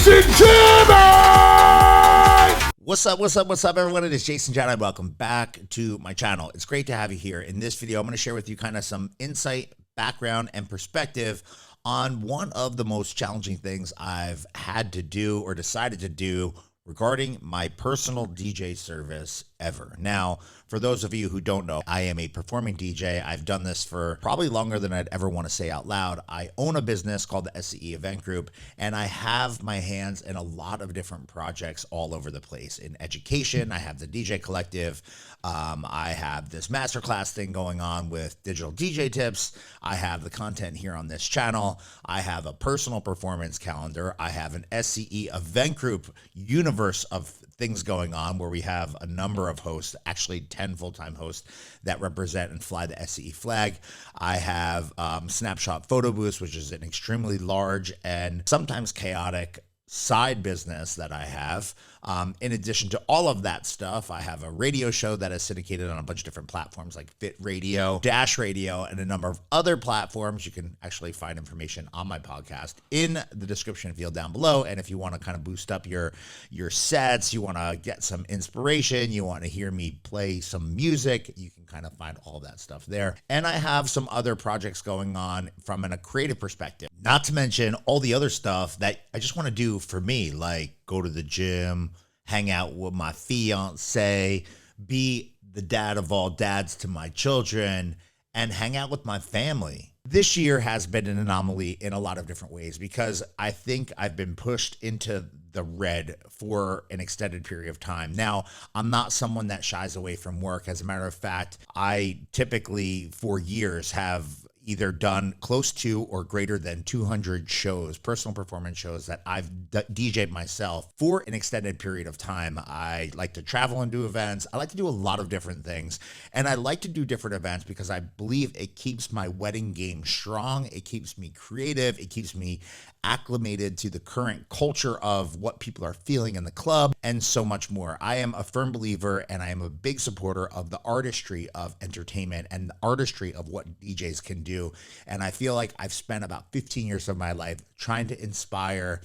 Jason Jani! What's up, everyone? It is Jason Jani. Welcome back to my channel. It's great to have you here. In this video, I'm going to share with you kind of some insight, background, and perspective on one of the most challenging things I've had to do or decided to do regarding my personal DJ service ever. Now, for those of you who don't know, I am a performing DJ. I've done this for probably longer than I'd ever want to say out loud. I own a business called the SCE Event Group, and I have my hands in a lot of different projects all over the place. In education, I have the DJ Collective. I have this masterclass thing going on with digital DJ tips. I have the content here on this channel. I have a personal performance calendar. I have an SCE Event Group universe of things going on where we have a number of hosts, actually 10 full-time hosts that represent and fly the SCE flag. I have Snapshot Photo Booths, which is an extremely large and sometimes chaotic side business that I have. In addition to all of that stuff, I have a radio show that is syndicated on a bunch of different platforms like Fit Radio, Dash Radio, and a number of other platforms. You can actually find information on my podcast in the description field down below. And if you want to kind of boost up your sets, you want to get some inspiration, you want to hear me play some music, you can kind of find all that stuff there. And I have some other projects going on from a creative perspective, not to mention all the other stuff that I just want to do for me, like go to the gym, hang out with my fiance, be the dad of all dads to my children, and hang out with my family. This year has been an anomaly in a lot of different ways because I think I've been pushed into the red for an extended period of time. Now, I'm not someone that shies away from work. As a matter of fact, I typically for years have either done close to or greater than 200 shows, personal performance shows that I've DJ'd myself for an extended period of time. I like to travel and do events. I like to do a lot of different things. And I like to do different events because I believe it keeps my wedding game strong. It keeps me creative. It keeps me acclimated to the current culture of what people are feeling in the club and so much more. I am a firm believer and I am a big supporter of the artistry of entertainment and the artistry of what DJs can do. And I feel like I've spent about 15 years of my life trying to inspire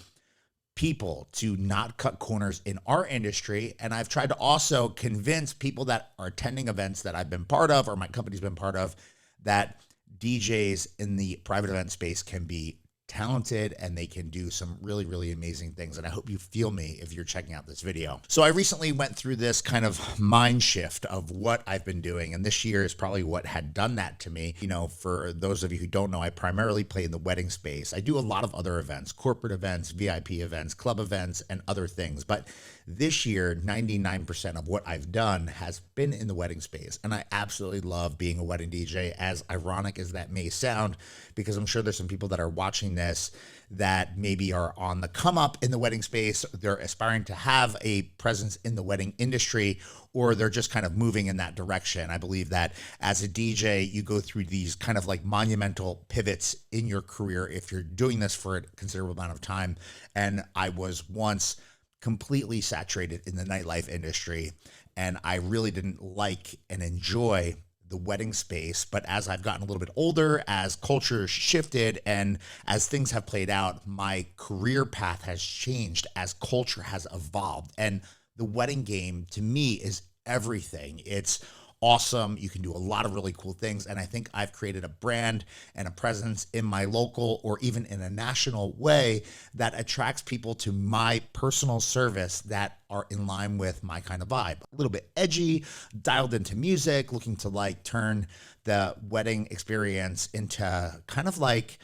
people to not cut corners in our industry. And I've tried to also convince people that are attending events that I've been part of or my company's been part of that DJs in the private event space can be talented and they can do some really, really amazing things. And I hope you feel me if you're checking out this video. So I recently went through this kind of mind shift of what I've been doing. And this year is probably what had done that to me. You know, for those of you who don't know, I primarily play in the wedding space. I do a lot of other events, corporate events, VIP events, club events, and other things. But this year, 99% of what I've done has been in the wedding space. And I absolutely love being a wedding DJ, as ironic as that may sound, because I'm sure there's some people that are watching this that maybe are on the come up in the wedding space. They're aspiring to have a presence in the wedding industry, or they're just kind of moving in that direction. I believe that as a DJ, you go through these kind of like monumental pivots in your career if you're doing this for a considerable amount of time. And I was once completely saturated in the nightlife industry, and I really didn't like and enjoy the wedding space. But as I've gotten a little bit older, as culture shifted and as things have played out, my career path has changed as culture has evolved. And the wedding game to me is everything. It's awesome. You can do a lot of really cool things. And I think I've created a brand and a presence in my local or even in a national way that attracts people to my personal service that are in line with my kind of vibe. A little bit edgy, dialed into music, looking to like turn the wedding experience into kind of like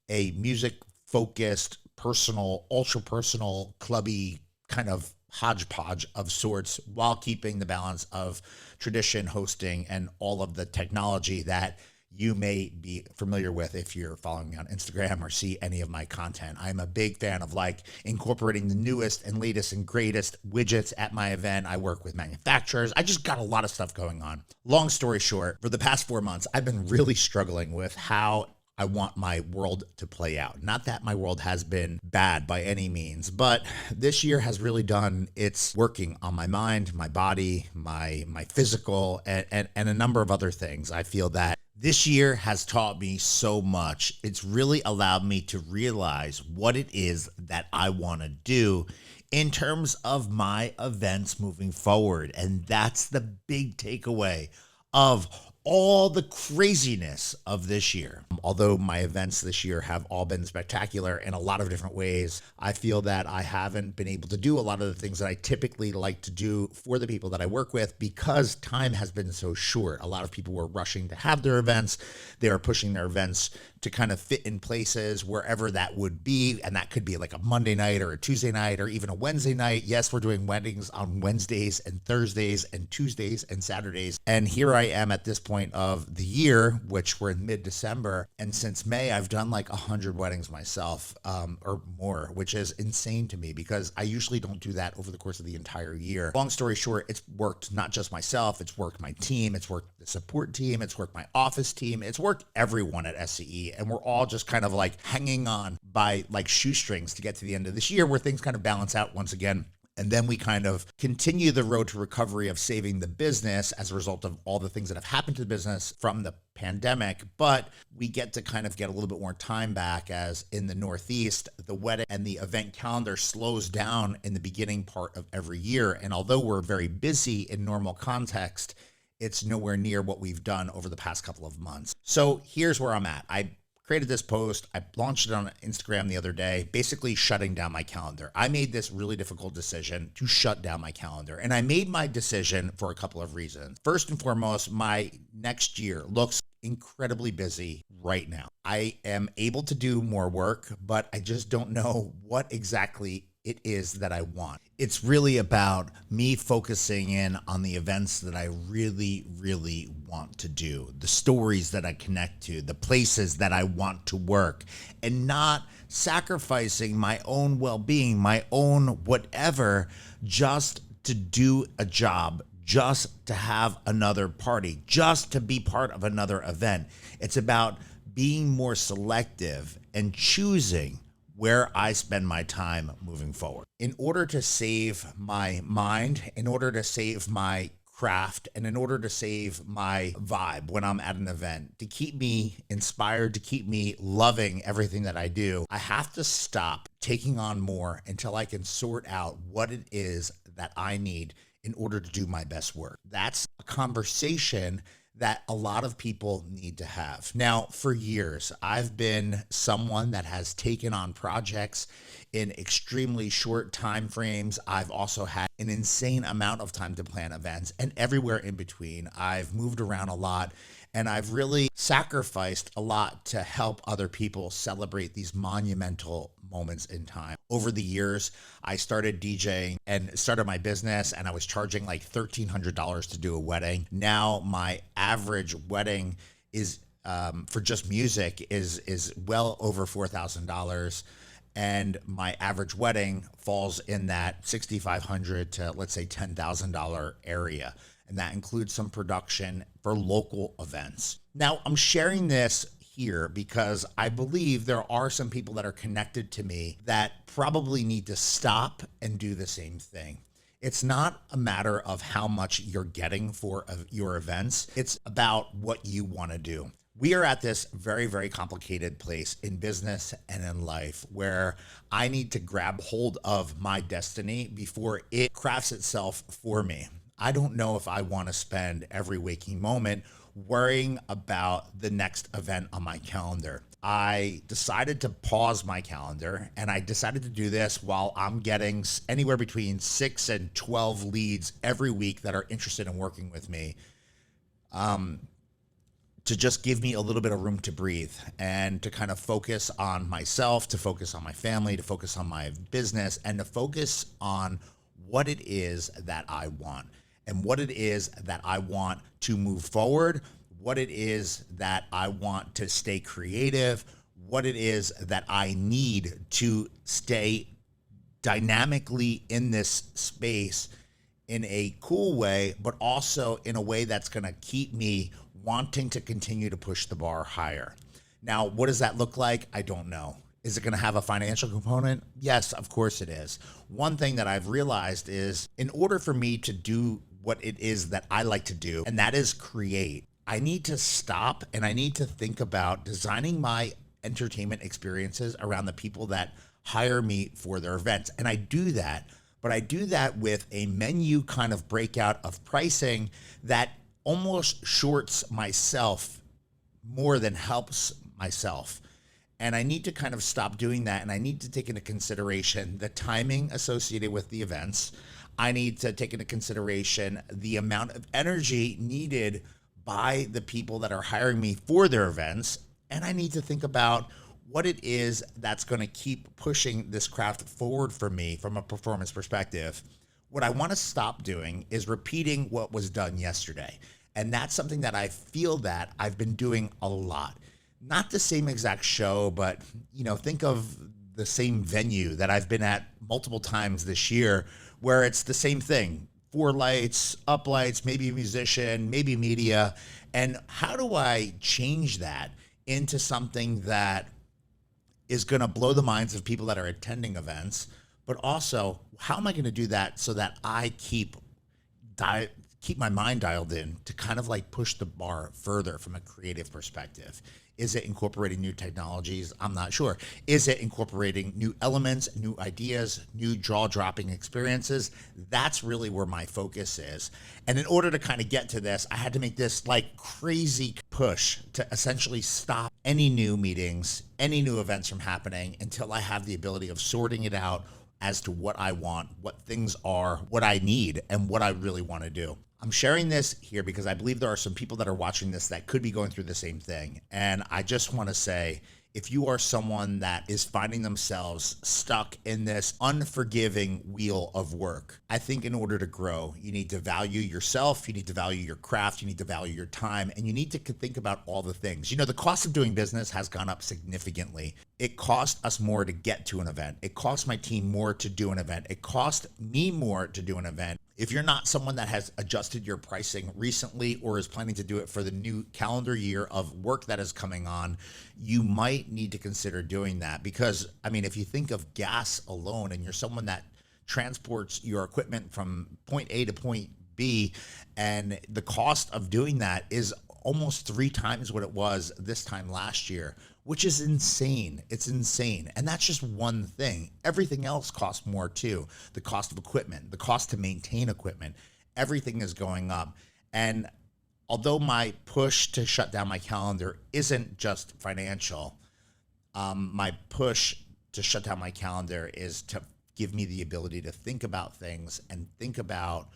a music focused, personal, ultra personal, clubby kind of hodgepodge of sorts, while keeping the balance of tradition, hosting, and all of the technology that you may be familiar with if you're following me on Instagram or see any of my content. I'm a big fan of like incorporating the newest and latest and greatest widgets at my event. I work with manufacturers. I just got a lot of stuff going on. Long story short, for the past 4 months, I've been really struggling with how I want my world to play out. Not that my world has been bad by any means, but this year has really done its working on my mind, my body, my physical, and a number of other things. I feel that This year has taught me so much. It's really allowed me to realize what it is that I want to do in terms of my events moving forward. And that's the big takeaway of all the craziness of this year. Although my events this year have all been spectacular in a lot of different ways, I feel that I haven't been able to do a lot of the things that I typically like to do for the people that I work with because time has been so short. A lot of people were rushing to have their events. They are pushing their events to kind of fit in places wherever that would be. And that could be like a Monday night or a Tuesday night or even a Wednesday night. Yes, we're doing weddings on Wednesdays and Thursdays and Tuesdays and Saturdays. And here I am at this point of the year, which we're in mid-December. And since May, I've done like 100 weddings myself, or more, which is insane to me because I usually don't do that over the course of the entire year. Long story short, it's worked not just myself, it's worked my team, it's worked the support team, it's worked my office team, it's worked everyone at SCE. And we're all just kind of like hanging on by like shoestrings to get to the end of this year where things kind of balance out once again. And then we kind of continue the road to recovery of saving the business as a result of all the things that have happened to the business from the pandemic. But we get to kind of get a little bit more time back as in the Northeast, the wedding and the event calendar slows down in the beginning part of every year. And although we're very busy in normal context, it's nowhere near what we've done over the past couple of months. So here's where I'm at. I created this post. I launched it on Instagram the other day, basically shutting down my calendar. I made this really difficult decision to shut down my calendar. And I made my decision for a couple of reasons. First and foremost, my next year looks incredibly busy right now. I am able to do more work, but I just don't know what exactly it is that I want. It's really about me focusing in on the events that I really, really want to do, the stories that I connect to, the places that I want to work, and not sacrificing my own well-being, my own whatever, just to do a job, just to have another party, just to be part of another event. It's about being more selective and choosing where I spend my time moving forward. In order to save my mind, in order to save my craft, and in order to save my vibe when I'm at an event, to keep me inspired, to keep me loving everything that I do, I have to stop taking on more until I can sort out what it is that I need in order to do my best work. That's a conversation that a lot of people need to have. Now, for years, I've been someone that has taken on projects in extremely short time frames. I've also had an insane amount of time to plan events, and everywhere in between. I've moved around a lot, and I've really sacrificed a lot to help other people celebrate these monumental moments in time. Over the years, I started DJing and started my business, and I was charging like $1,300 to do a wedding. Now my average wedding is for just music is well over $4,000. And my average wedding falls in that $6,500 to let's say $10,000 area. And that includes some production for local events. Now I'm sharing this here because I believe there are some people that are connected to me that probably need to stop and do the same thing. It's not a matter of how much you're getting for your events. It's about what you want to do. We are at this very, very complicated place in business and in life where I need to grab hold of my destiny before it crafts itself for me. I don't know if I want to spend every waking moment worrying about the next event on my calendar. I decided to pause my calendar, and I decided to do this while I'm getting anywhere between 6 and 12 leads every week that are interested in working with me, to just give me a little bit of room to breathe and to kind of focus on myself, to focus on my family, to focus on my business, and to focus on what it is that I want and what it is that I want to move forward, what it is that I want to stay creative, what it is that I need to stay dynamically in this space in a cool way, but also in a way that's going to keep me wanting to continue to push the bar higher. Now, what does that look like? I don't know. Is it going to have a financial component? Yes, of course it is. One thing that I've realized is in order for me to do what it is that I like to do, and that is create, I need to stop and I need to think about designing my entertainment experiences around the people that hire me for their events. And I do that, but I do that with a menu kind of breakout of pricing that almost shorts myself more than helps myself. And I need to kind of stop doing that. And I need to take into consideration the timing associated with the events. I need to take into consideration the amount of energy needed by the people that are hiring me for their events. And I need to think about what it is that's going to keep pushing this craft forward for me from a performance perspective. What I want to stop doing is repeating what was done yesterday. And that's something that I feel that I've been doing a lot. Not the same exact show, but think of the same venue that I've been at multiple times this year where it's the same thing. 4 lights, up lights, maybe a musician, maybe media. And how do I change that into something that is going to blow the minds of people that are attending events, but also how am I going to do that so that I keep my mind dialed in to kind of like push the bar further from a creative perspective? Is it incorporating new technologies? I'm not sure. Is it incorporating new elements, new ideas, new jaw-dropping experiences? That's really where my focus is. And in order to kind of get to this, I had to make this like crazy push to essentially stop any new meetings, any new events from happening until I have the ability of sorting it out as to what I want, what things are, what I need, and what I really want to do. I'm sharing this here because I believe there are some people that are watching this that could be going through the same thing. And I just want to say, if you are someone that is finding themselves stuck in this unforgiving wheel of work, I think in order to grow, you need to value yourself, you need to value your craft, you need to value your time, and you need to think about all the things. The cost of doing business has gone up significantly. It cost us more to get to an event. It cost my team more to do an event. It cost me more to do an event. If you're not someone that has adjusted your pricing recently or is planning to do it for the new calendar year of work that is coming on, you might need to consider doing that. Because, if you think of gas alone and you're someone that transports your equipment from point A to point B, and the cost of doing that is almost 3 times what it was this time last year, which is insane. It's insane. And that's just one thing. Everything else costs more too. The cost of equipment, the cost to maintain equipment, everything is going up. And although my push to shut down my calendar isn't just financial, my push to shut down my calendar is to give me the ability to think about things and think about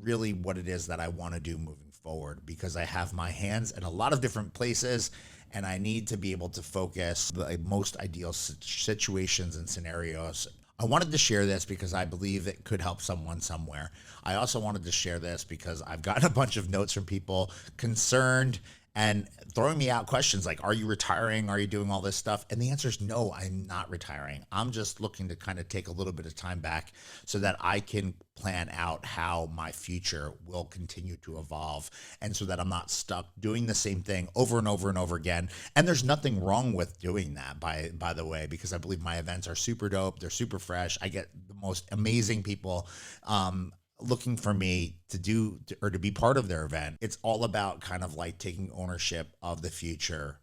really what it is that I want to do moving forward, because I have my hands in a lot of different places and I need to be able to focus the most ideal situations and scenarios. I wanted to share this because I believe it could help someone somewhere. I also wanted to share this because I've gotten a bunch of notes from people concerned and throwing me out questions like, are you retiring? Are you doing all this stuff? And the answer is no, I'm not retiring. I'm just looking to kind of take a little bit of time back so that I can plan out how my future will continue to evolve, and so that I'm not stuck doing the same thing over and over and over again. And there's nothing wrong with doing that, by the way, because I believe my events are super dope. They're super fresh. I get the most amazing people looking for me to do or to be part of their event. It's all about kind of like taking ownership of the future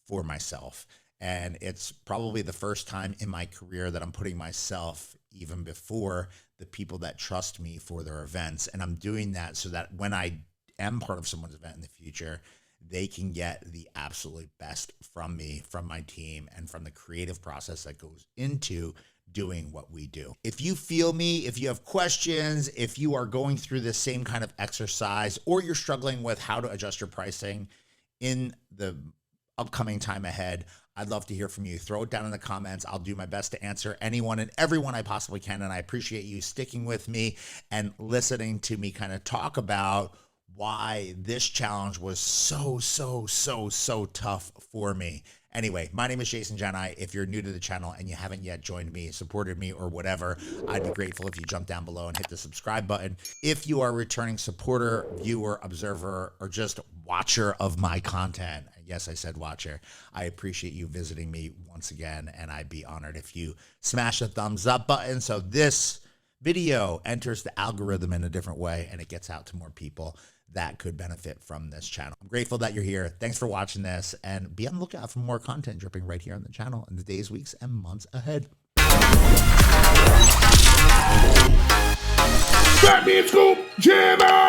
for myself. And it's probably the first time in my career that I'm putting myself even before the people that trust me for their events. And I'm doing that so that when I am part of someone's event in the future, they can get the absolute best from me, from my team, and from the creative process that goes into doing what we do. If you feel me, if you have questions, if you are going through the same kind of exercise, or you're struggling with how to adjust your pricing in the upcoming time ahead, I'd love to hear from you. Throw it down in the comments. I'll do my best to answer anyone and everyone I possibly can. And I appreciate you sticking with me and listening to me kind of talk about why this challenge was so tough for me. Anyway, my name is Jason Jani. If you're new to the channel and you haven't yet joined me, supported me, or whatever, I'd be grateful if you jump down below and hit the subscribe button. If you are a returning supporter, viewer, observer, or just watcher of my content, yes, I said watcher, I appreciate you visiting me once again, and I'd be honored if you smash the thumbs up button so this video enters the algorithm in a different way and it gets out to more people. that could benefit from this channel. I'm grateful that you're here. Thanks for watching this, and be on the lookout for more content dripping right here on the channel in the days, weeks, and months ahead. That means Scoop Jimmy!